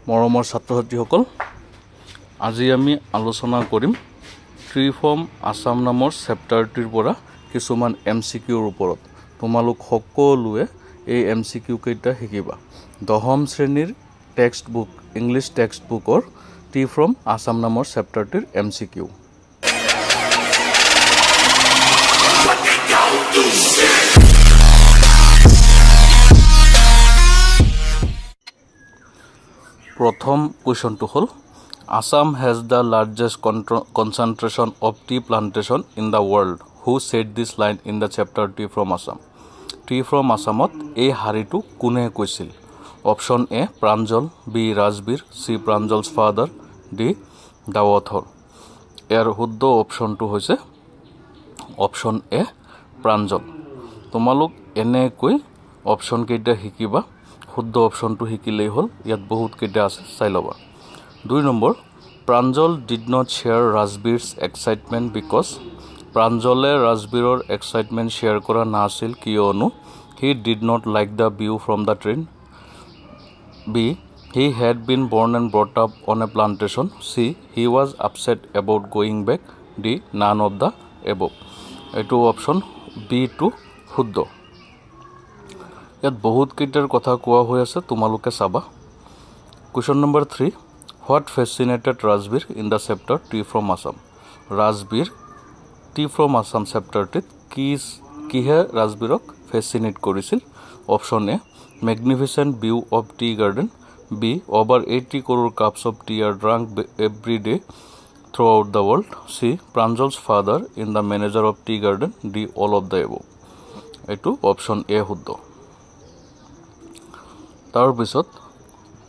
মৰমৰ ছাত্ৰ-ছাত্ৰীসকল, আজি আমি আলোচনা কৰিম ট্ৰি ফ্ৰম আসাম নামৰ চেপ্টাৰটিৰ পৰা কিছুমান MCQৰ ওপৰত। তোমালোক সকলোৱে এই MCQ কেইটা শিকিবা। 10ম শ্ৰেণীৰ টেক্সট বুক ইংলিছ টেক্সট বুকৰ ট্ৰি ফ্ৰম আসাম নামৰ চেপ্টাৰটিৰ MCQ। প্ৰথম কুৱেশ্যনটো হ'ল Assam has the largest concentration of tea plantation in the world. Who said this line in the chapter Tea from Assam? Tea from Assamত এই হাৰিটো কোনে কৈছিল? Option A Pranjal, B Rajbir, C Pranjal's father, D the author. ইয়াৰ শুদ্ধ অপশ্যনটো হৈছে option A Pranjal. তোমালোক এনেকৈ অপশ্যন কেইটা শিকিবা, শুদ্ধ অপশ্যনটো শিকিলেই হ'ল। ইয়াত বহুত কেইটা আছে, চাই ল'বা। 2 number, Pranjal did not share Rajbir's excitement because প্ৰাঞ্জলে ৰাজবীৰৰ এক্সাইটমেণ্ট শ্বেয়াৰ কৰা নাছিল কিয়নো he did not like the view from the train, B he had been born and brought up on a plantation, C he was upset about going back, D none of the above. এইটো option বিটো শুদ্ধ। ইয়াত বহুত কেইটাৰ কথা কোৱা হৈ আছে, তোমালোকে চাবা। Question number 3, what fascinated Rajbir in the chapter tea from Assam? Rajbir tea from Assam চেপ্টাৰটিত কিহে ৰাজবীৰক ফেচিনেট কৰিছিল? Option A magnificent view of tea garden, B over 80 crore cups of tea are drunk every day throughout the world, C Pranjal's father in the manager of tea garden, D all of the above. এইটো option A শুদ্ধ। তাৰপিছত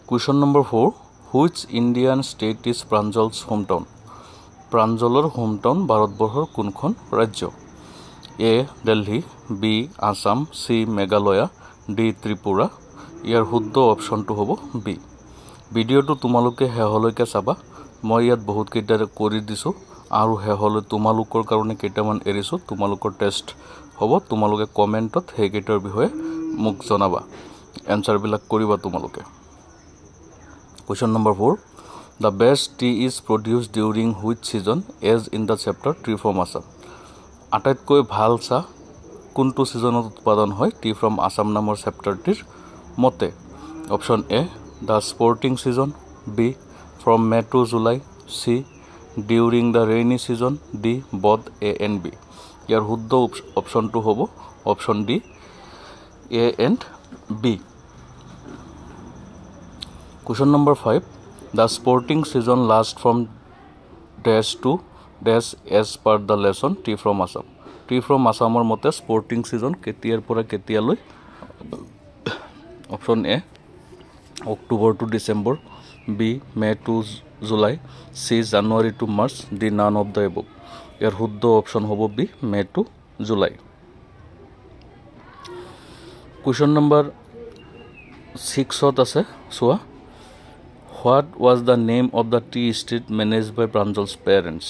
question number 4, which Indian state is Pranjal's hometown? প্ৰাঞ্জলৰ hometown ভাৰতবৰ্ষৰ কোনখন ৰাজ্য? A Delhi, B Assam, C Meghalaya, D Tripura. ইয়াৰ শুদ্ধ অপশ্যনটো হ'ব বি। ভিডিঅ'টো তোমালোকে শেহলৈকে চাবা। মই ইয়াত বহুত কেইটা কৰি দিছোঁ আৰু শেহলৈ তোমালোকৰ কাৰণে কেইটামান এৰিছোঁ। তোমালোকৰ টেষ্ট হ'ব, তোমালোকে কমেণ্টত সেইকেইটাৰ বিষয়ে মোক জনাবা, এনচাৰবিলাক কৰিবা তোমালোকে। Question number 4, the best tea is produced during which season as in the chapter tea from Assam? আটাইতকৈ ভাল চাহ কোনটো ছিজনত উৎপাদন হয় টি ফ্ৰম আসাম নামৰ চেপ্টাৰটিৰ মতে? Option A the sporting season, B from May to July, C during the rainy season, D both A and B. ইয়াৰ শুদ্ধ অপশ্যনটো হ'ব option D A and B. Question number 5, the sporting season lasts from dash to dash as per the lesson Tea from Assam. Tea from Assamৰ মতে sporting season কেতিয়াৰ পৰা কেতিয়ালৈ? Option A October to December, B May to July, C January to March, D none of the above. ইয়াৰ শুদ্ধ option হ'ব B May to July. Question number 6ত আছে, চোৱা। What was the name of the tea state manage by Pranjal's parents?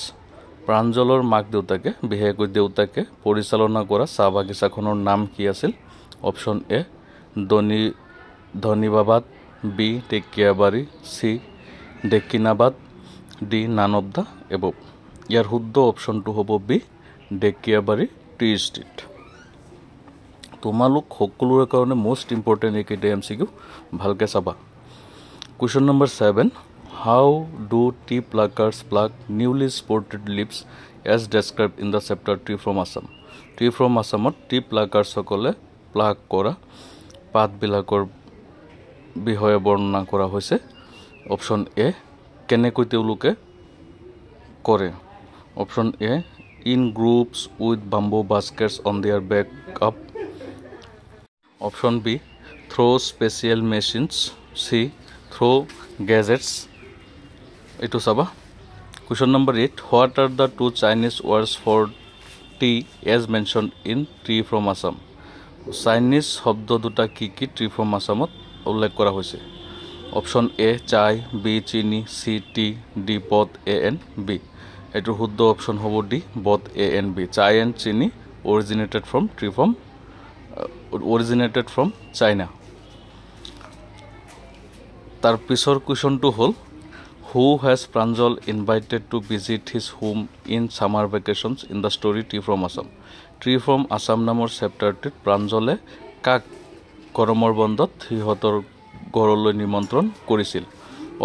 প্ৰাঞ্জলৰ মাক দেউতাকে, বিশেষকৈ দেউতাকে পৰিচালনা কৰা চাহ বাগিচাখনৰ নাম কি আছিল? Option A Dhanibabad, B Tekiabari, C Dekinabad, D none of the above. ইয়াৰ শুদ্ধ অপশ্যনটো হ'ব বি ডেকিয়াবাৰী টি ষ্টেট। তোমালোক সকলোৰে কাৰণে মষ্ট ইম্পৰ্টেণ্ট এইকেইটা MCQ, ভালকৈ চাবা। Question number 7, how do tea pluckers pluck newly sprouted leaves as described in the chapter Tea from Assam? Tea from Assamত tea pluckers সকলে প্লাক কৰা পাতবিলাকৰ বিষয়ে বৰ্ণনা কৰা হৈছে। অপশ্যন এ কেনেকৈ তেওঁলোকে কৰে? Option A in groups with bamboo baskets on their back up, option B through special machines, C through gadgets. এইটো চাবা। Question number 8, what are the two Chinese words for tea as mention in tea from Assam? Chinese শব্দ দুটা কি কি T from আসামত উল্লেখ কৰা হৈছে? Option A chai, B chini, C tea, D both A and B. এইটো শুদ্ধ অপশ্যন হ'ব D both A and B. Chai and chini originated from China. তাৰ পিছৰ কুৱেশ্যনটো হ'ল who has Pranjal invited to visit his home in summer vacations in the story tree from Assam tree from Assam নামৰ চেপ্টাৰটোত প্ৰাঞ্জলে কাক গৰমৰ বন্ধত সিহঁতৰ ঘৰলৈ নিমন্ত্ৰণ কৰিছিল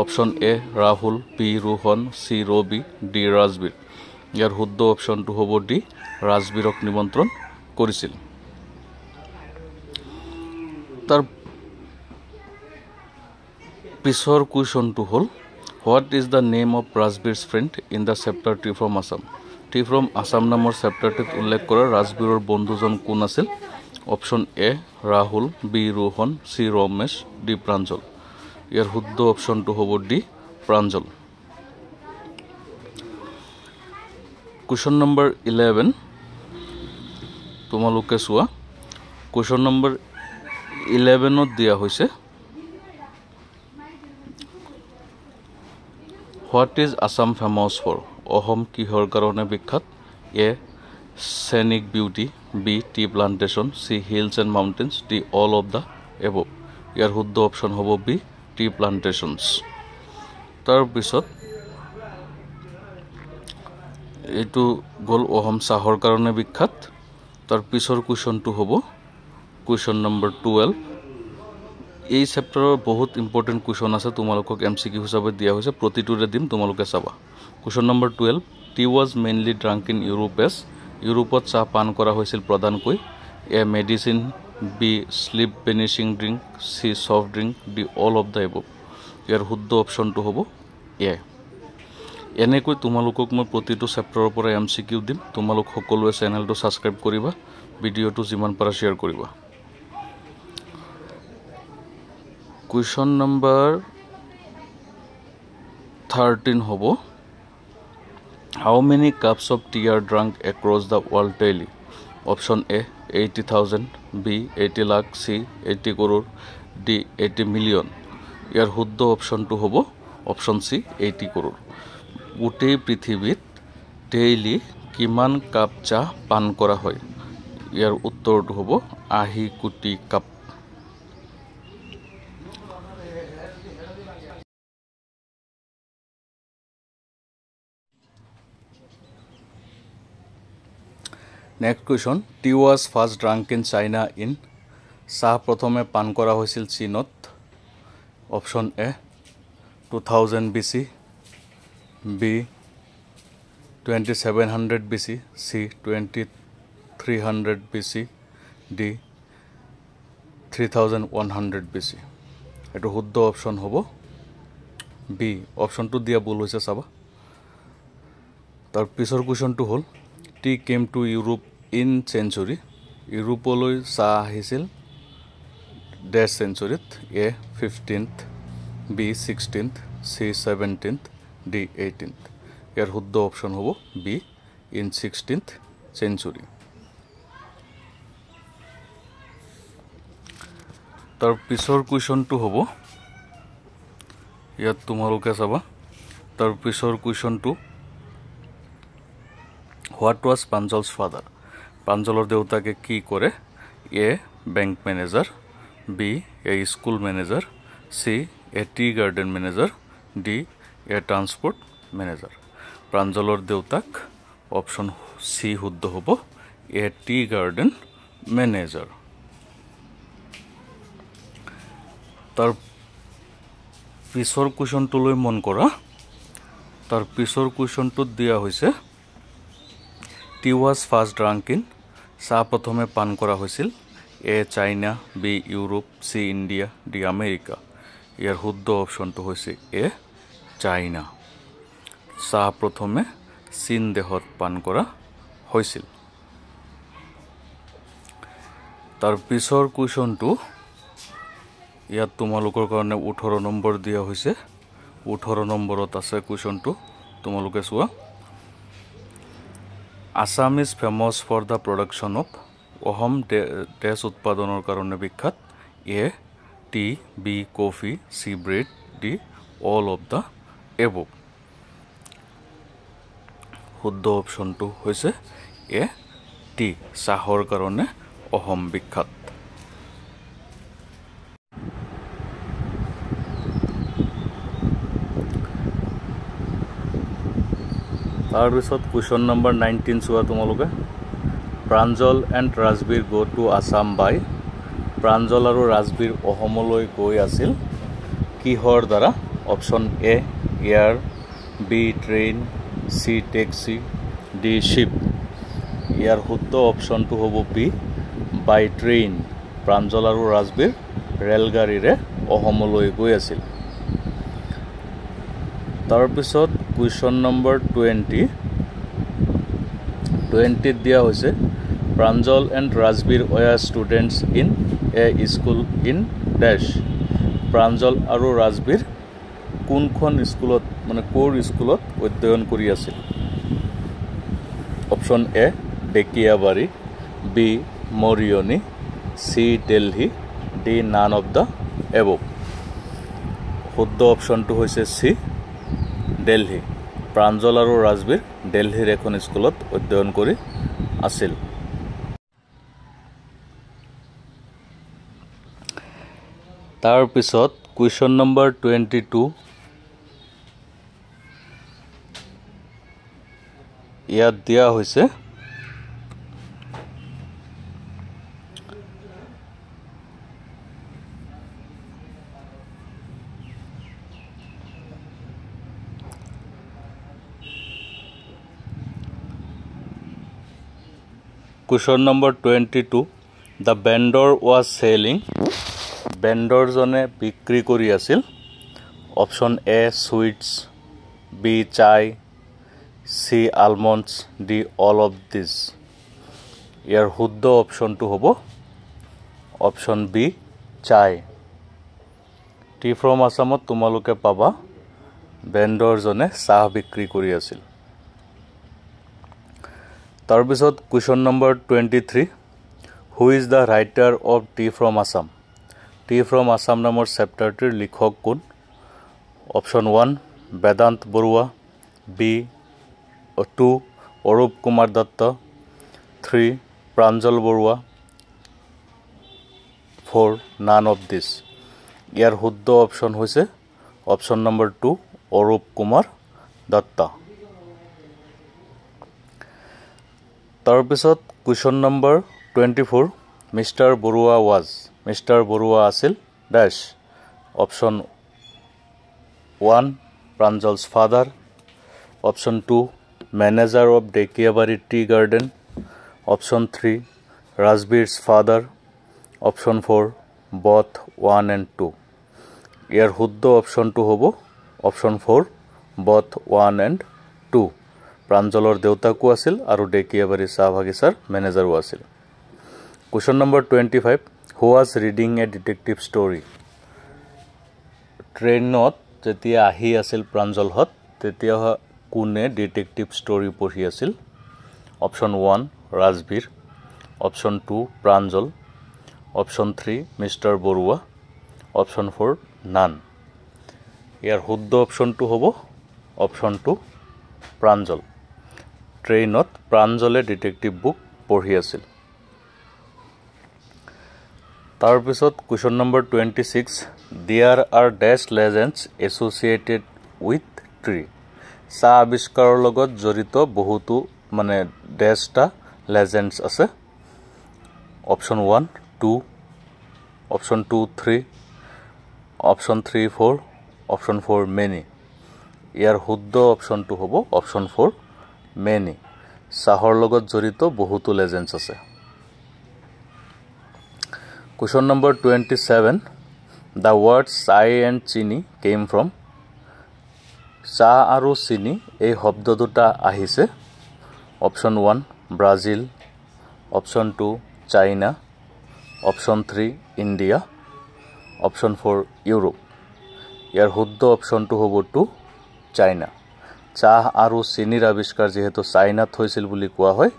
option A Rahul B Rohan C Ravi D Rajbir ইয়াৰ শুদ্ধ অপশ্যনটো হ'ব ডি ৰাজবীৰক নিমন্ত্ৰণ কৰিছিল তাৰ পিছৰ কুৱেশ্যনটো হ'ল what is the name of Rajbir's friend in the chapter tree from Assam tree from Assam নামৰ চেপ্টাৰটোত উল্লেখ কৰা ৰাজবীৰৰ বন্ধুজন কোন আছিল option A Rahul B Rohan C Ramesh D Pranjal ইয়াৰ শুদ্ধ অপশ্যনটো হ'ব ডি প্ৰাঞ্জল কুৱেশ্যন নম্বৰ 11 তোমালোকে চোৱা কুৱেশ্যন নম্বৰ 11ত দিয়া হৈছে what is Assam famous for Assam কিহৰ কাৰণে বিখ্যাত A scenic beauty B tea plantation C hills and mountains D all of the above ইয়াৰ শুদ্ধ অপশ্যন হ'ব বি টি প্লান্টেশ্যনছ তাৰপিছত এইটো গ'ল অসম চাহৰ কাৰণে বিখ্যাত তাৰ পিছৰ কুৱেশ্যনটো হ'ব কুৱেশ্যন নম্বৰ 12 এই চেপ্টাৰৰ বহুত ইম্পৰ্টেণ্ট কুৱেশ্যন আছে তোমালোকক MCQ হিচাপে দিয়া হৈছে প্ৰতিটোৰে দিম তোমালোকে চাবা question number 12 tea was mainly drunk in Europe as ইউৰোপত চাহ পান কৰা হৈছিল প্ৰধানকৈ A medicine B sleep banishing drink C soft drink D all of the above ইয়াৰ শুদ্ধ অপশ্যনটো হ'ব এ এনেকৈ তোমালোকক মই প্ৰতিটো চেপ্টাৰৰ পৰা MCQ দিম তোমালোক সকলোৱে চেনেলটো ছাবস্ক্ৰাইব কৰিবা ভিডিঅ'টো যিমান পাৰা শ্বেয়াৰ কৰিবা কুৱেশ্যন নম্বৰ 13 হ'ব How many cups of tea are drunk across the world daily? Option A 80,000 B 80 lakh C 80 crore D 80 million ইয়াৰ শুদ্ধ অপশ্যনটো হ'ব অপশ্যন চি 80 crore গোটেই পৃথিৱীত ডেইলি কিমান কাপ চাহ পান কৰা হয় ইয়াৰ উত্তৰটো হ'ব 80 কোটি cup next question tea was first drunk in China in চাহ প্ৰথমে পান কৰা হৈছিল চীনত option A 2000 BC B 2700 BC C 2300 BC D 3100 BC এইটো শুদ্ধ অপশ্যন হ'ব বি অপশ্যনটো দিয়া ভুল হৈছে চাবা তাৰ পিছৰ কুৱেশ্যনটো হ'ল tea came to Europe in century ইউৰোপলৈ চাহ আহিছিল ডেছ চেঞ্চুৰীত A 15th B 16th C 17th D 18th ইয়াৰ শুদ্ধ অপশ্যন হ'ব বি ইন 16th চেঞ্চুৰী তাৰ পিছৰ কুৱেশ্যনটো হ'ব ইয়াত তোমালোকে চাবা তাৰ পিছৰ কুৱেশ্যনটো হোৱাট ৱাজ প্ৰাঞ্জলছ ফাদাৰ প্ৰাঞ্জলৰ দেউতাকে কি কৰে A bank manager B a school manager C a tea garden manager D a transport manager প্ৰাঞ্জলৰ দেউতাক অপশ্যন চি শুদ্ধ হ'ব এ টি গাৰ্ডেন মেনেজাৰ তাৰ পিছৰ কুৱেশ্যনটোলৈ মন কৰা তাৰ পিছৰ কুৱেশ্যনটোত দিয়া হৈছে tea was first drunk in চাহ প্ৰথমে পান কৰা হৈছিল A China B Europe C India D America ইয়াৰ শুদ্ধ অপশ্যনটো হৈছে এ চাইনা চাহ প্ৰথমে চীন দেশত পান কৰা হৈছিল তাৰ পিছৰ কুৱেশ্যনটো ইয়াত তোমালোকৰ কাৰণে 18 নম্বৰ দিয়া হৈছে 18 নম্বৰত আছে কুৱেশ্যনটো তোমালোকে চোৱা Assam is famous for the production of Assam dash উৎপাদনৰ কাৰণে বিখ্যাত A tea B coffee C bread D all of the above শুদ্ধ অপশ্যনটো হৈছে এ টি চাহৰ কাৰণে অসম বিখ্যাত তাৰপিছত কুৱেশ্যন নম্বৰ 19 চোৱা তোমালোকে Pranjal and Rajbir go to Assam by Pranjal আৰু ৰাজবীৰ অসমলৈ গৈ আছিল কিহৰ দ্বাৰা option A air B train C taxi D ship ইয়াৰ শুদ্ধ অপশ্যনটো হ'ব বি বাই ট্ৰেইন প্ৰাঞ্জল আৰু ৰাজবীৰ ৰেলগাড়ীৰে অসমলৈ গৈ আছিল তাৰপিছত কুৱেশ্যন নম্বৰ 20 দিয়া হৈছে Pranjal and Rajbir war students in a school in ডেশ প্ৰাঞ্জল আৰু ৰাজবীৰ কোনখন স্কুলত মানে ক'ৰ স্কুলত অধ্যয়ন কৰি আছিল option A Dekiyabari B Moriani C Delhi D none of the above শুদ্ধ অপশ্যনটো হৈছে চি দিল্লী প্ৰাঞ্জল আৰু ৰাজবীৰ দিল্লীৰ এখন স্কুলত অধ্যয়ন কৰি আছিল তাৰ পিছত কুৱেশ্যন নম্বৰ 22 ইয়াত দিয়া হৈছে Question number 22 The vendor was selling vendor জনে বিক্ৰী কৰি আছিল অপশ্যন এ সুইটস বি চাই সি আলমণ্ডস ডি অল অফ দিস ইয়াৰ শুদ্ধ অপশ্যনটো হ'ব অপশ্যন বি চাই টি ফ্ৰম আসামত তোমালোকে পাবা vendor জনে চাহ বিক্ৰী কৰি আছিল তাৰপিছত question number 23 who is the writer of tea from Assam tea from Assam নামৰ চেপ্টাৰটিৰ লিখক কোন option 1 Vedanta Barua B 2 Arup Kumar Dutta 3 Pranjal Barua 4 none of this ইয়াৰ শুদ্ধ অপশ্যন হৈছে অপশ্যন নম্বৰ 2 অৰূপ কুমাৰ দত্ত তাৰপিছত কুৱেশ্যন নম্বৰ 24 মিষ্টাৰ বৰুৱা আছিল dash option 1 Pranjal's father option 2 manager of Dekiyabari tea garden option 3 ৰাজবীৰ's father option 4 both 1 and 2 ইয়াৰ শুদ্ধ অপশ্যনটো হ'ব অপশ্যন 4 both 1 and 2 প্ৰাঞ্জলৰ দেউতাকো আছিল আৰু ডেকিয়াবাৰী চাহ বাগিচাৰ মেনেজাৰো আছিল question number 25 who was reading a detective story ট্ৰেইনত যেতিয়া আহি আছিল প্ৰাঞ্জলহত তেতিয়া কোনে ডিটেকটিভ ষ্টৰী পঢ়ি আছিল option 1 Rajbir option 2 Pranjal option 3 mister Barua option 4 none ইয়াৰ শুদ্ধ অপশ্যনটো হ'ব অপশ্যন 2 প্ৰাঞ্জল ট্ৰেইনত প্ৰাঞ্জলে ডিটেকটিভ বুক পঢ়ি আছিল তাৰপিছত question number 26 there are dash legends associated with tree চাহ আৱিষ্কাৰৰ লগত জড়িত বহুতো মানে ডেছটা লেজেণ্ডছ আছে option 1 2 option 2 3 option 3 4 option 4 many ইয়াৰ শুদ্ধ অপশ্যনটো হ'ব অপশ্যন 4 মেনি চাহৰ লগত জড়িত বহুতো লেজেণ্ডছ আছে Question number 27 The words chai and chini came from চাহ আৰু চিনি এই শব্দ দুটা আহিছে option 1 Brazil option 2 China option 3 India option 4 Europe ইয়াৰ শুদ্ধ অপশ্যনটো হ'ব 2 চাইনা চাহ আৰু চিনিৰ আৱিষ্কাৰ যেহেতু চাইনাত হৈছিল বুলি কোৱা হয়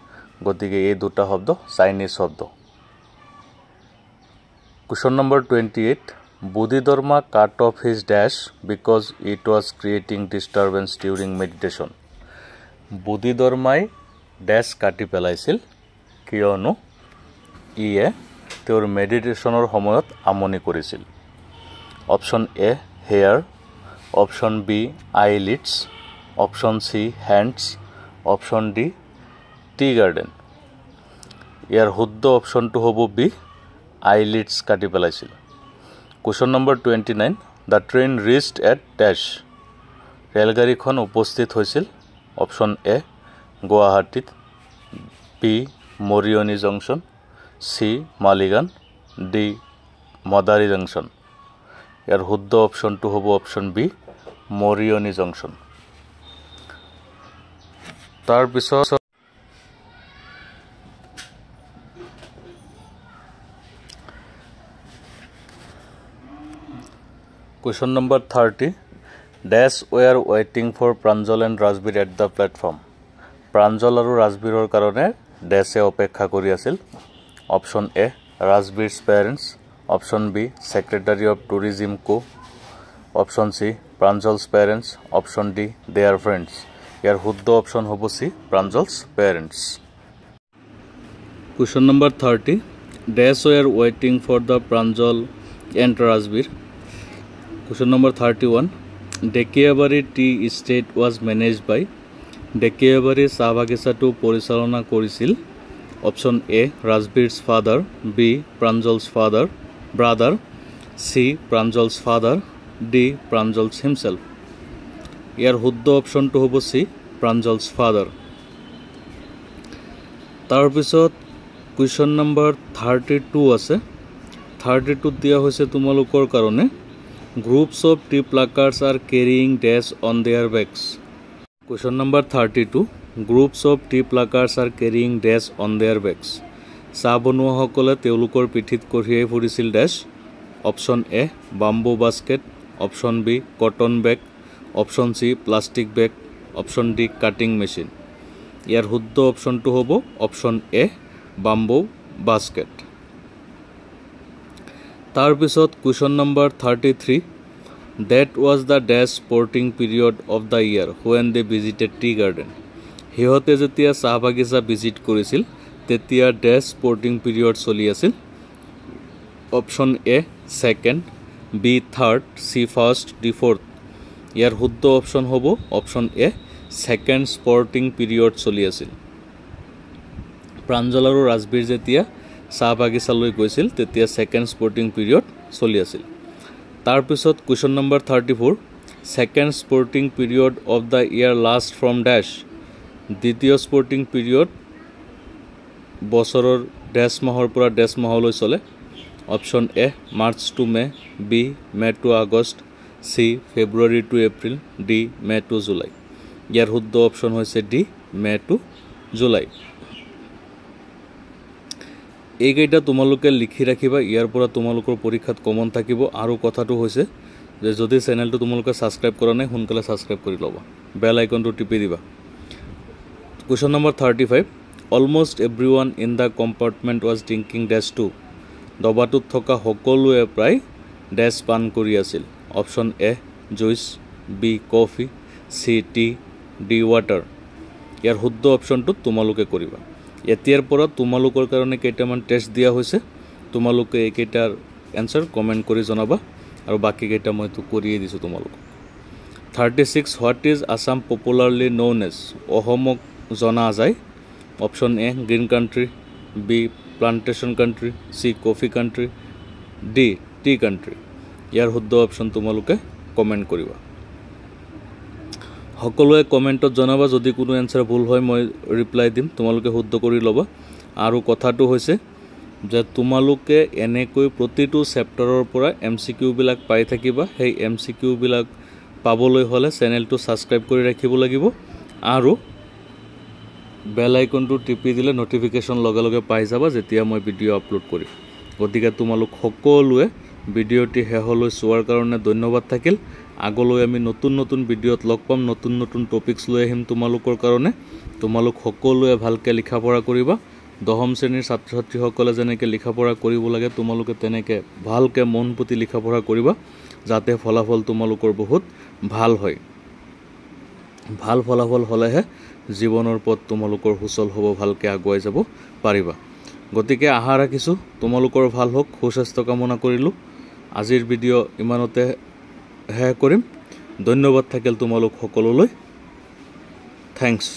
গতিকে এই দুটা শব্দ চাইনিজ শব্দ Question number 28 Bodhidharma cut off his dash because it was creating disturbance during meditation Bodhidharmai dash কাটি পেলাইছিল কিয়নো ইয়ে তেওঁৰ মেডিটেশনৰ সময়ত আমনি কৰিছিল option A hair option B eyelids option C hands option D tea garden ইয়াৰ শুদ্ধ অপশনটো হ'ব বি আইলিডছ কাটি পেলাইছিল question number 29 the train reached at dash ৰেলগাড়ীখন উপস্থিত হৈছিল অপশন এ গুৱাহাটীত B Moriani junction C Maligaon D Madari junction ইয়াৰ শুদ্ধ অপশনটো হ'ব অপশন বি মৰিয়নি জংচন তাৰ পিছত Question number 30 Dash were waiting for Pranjal and Rajbir at the platform Pranjal আৰু ৰাজবীৰৰ কাৰণে ডেছে অপেক্ষা কৰি আছিল option A Rajbir's parents option B secretary of tourism কো option C Pranjal's parents option D their friends ইয়াৰ শুদ্ধ অপশন হ'ব সি Pranjal's parents Question number 30 Dash were waiting for the Pranjal and Rajbir Question number 31 Dekiabari Tea Estate was managed by Dekiabari Sahabagisa পৰিচালনা কৰিছিল Option A Rajbir's father B Pranjal's father brother C Pranjal's father D Pranjal's himself ইয়াৰ শুদ্ধ অপশনটো হ'ব C Pranjal's father তাৰ পিছত question number 32 আছে 32 দিয়া হৈছে তোমালোকৰ কাৰণে Groups of tea placards are carrying dash on their backs. Question number 32. Groups of tea placards are carrying dash on their backs. Sabonukole teulukor pithit koriai furisil dash. Option A bamboo basket. Option B cotton bag. Option C plastic bag. Option D cutting machine. Yar শুদ্ধ option to hobo option A bamboo basket. তাৰ পিছত question number 33 that was the dash sporting period of the year when they visited tea garden হিহতে যেতিয়া চাহ বাগিচা visit কৰিছিল তেতিয়া dash sporting period চলি আছিল option A second B third C first D fourth ইয়াৰ শুদ্ধ option হ'ব option A second sporting period চলি আছিল প্ৰাঞ্জল আৰু ৰাজবীৰ যেতিয়া চাহ বাগিচালৈ গৈছিল তেতিয়া সেকেন্ড স্পৰ্টিং পিৰিয়ড চলি আছিল তাৰ পিছত question number 34 second sporting period of the year last from dash দ্বিতীয় স্পৰ্টিং পিৰিয়ড বছৰৰ ড্যাশ মাহৰ পৰা ড্যাশ মাহলৈ চলে option A March to May B May to August C February to April D May to July ইয়াৰ শুদ্ধ option হৈছে D May to July এইকেইটা তোমালোকে লিখি ৰাখিবা ইয়াৰ পৰা তোমালোকৰ পৰীক্ষাত কমন থাকিব আৰু কথাটো হৈছে যে যদি চেনেলটো তোমালোকে সাবস্ক্ৰাইব কৰা নাই সোনকালে সাবস্ক্ৰাইব কৰি লবা বেল আইকনটো টিপি দিবা question number 35 almost everyone in the compartment was drinking dash to দবাটোত থকা সকলোৱে প্ৰায় ড্যাশ পান কৰি আছিল option A juice B coffee C tea D water ইয়াৰ শুদ্ধ অপশনটো তোমালোকে কৰিবা এতিয়াৰ পৰা তোমালোকৰ কাৰণে কেইটামান টেষ্ট দিয়া হৈছে তোমালোকে এইকেইটাৰ এনসাৰ কমেন্ট কৰি জনাবা আৰু বাকি কেইটা মই তো কৰিয়ে দিছো তোমালোক 36 what is Assam popularly known as অসমক জনা যায় option A green country B plantation country C coffee country D tea country ইয়াৰ শুদ্ধ অপশন তোমালোকে কমেন্ট কৰিবা সকলোৱে কমেন্টত জনাবা যদি কোনো এনসাৰ ভুল হয় মই ৰিপ্লাই দিম তোমালোকে শুদ্ধ কৰি লবা আৰু কথাটো হৈছে যে তোমালোকে এনেকৈ প্ৰতিটো চেপ্টাৰৰ পৰা এমসিকিউ বিলাক পাই থাকিবা সেই এমসিকিউ বিলাক পাবলৈ হলে চেনেলটো সাবস্ক্ৰাইব কৰি ৰাখিব লাগিব আৰু বেল আইকনটো টিপি দিলে নটিফিকেশন লগে লগে পাই যাবা যেতিয়া মই ভিডিও আপলোড কৰিম গতিকে তোমালোক সকলোৱে ভিডিওটি হেহলৈ চোৱাৰ কাৰণে ধন্যবাদ থাকিল আগলৈ আমি নতুন নতুন ভিডিওত লগ পাম নতুন নতুন টপিকস লৈ আহিম তোমালোকৰ কাৰণে তোমালোক সকলোৱে ভালকে লিখা পঢ়া কৰিবা দহম শ্ৰেণীৰ ছাত্ৰ ছাত্ৰীসকলে যেনেকৈ লিখা পঢ়া কৰিব লাগে তোমালোকে তেনেকৈ ভালকে মন পুতি লিখা পঢ়া কৰিবা যাতে ফলাফল তোমালোকৰ বহুত ভাল হয় ভাল ফলাফল হলেহে জীৱনৰ পথ তোমালোকৰ হুচল হ'ব ভালকে আগুৱাই যাব পাৰিবা গতিকে আশা ৰাখিছো তোমালোকৰ ভাল হওক সুস্বাস্থ্য কামনা কৰিলো আজিৰ ভিডিও ইমানতে হে কৰিম ধন্যবাদ থাকিল তোমালোক সকলোলৈ থ্যাঙ্কস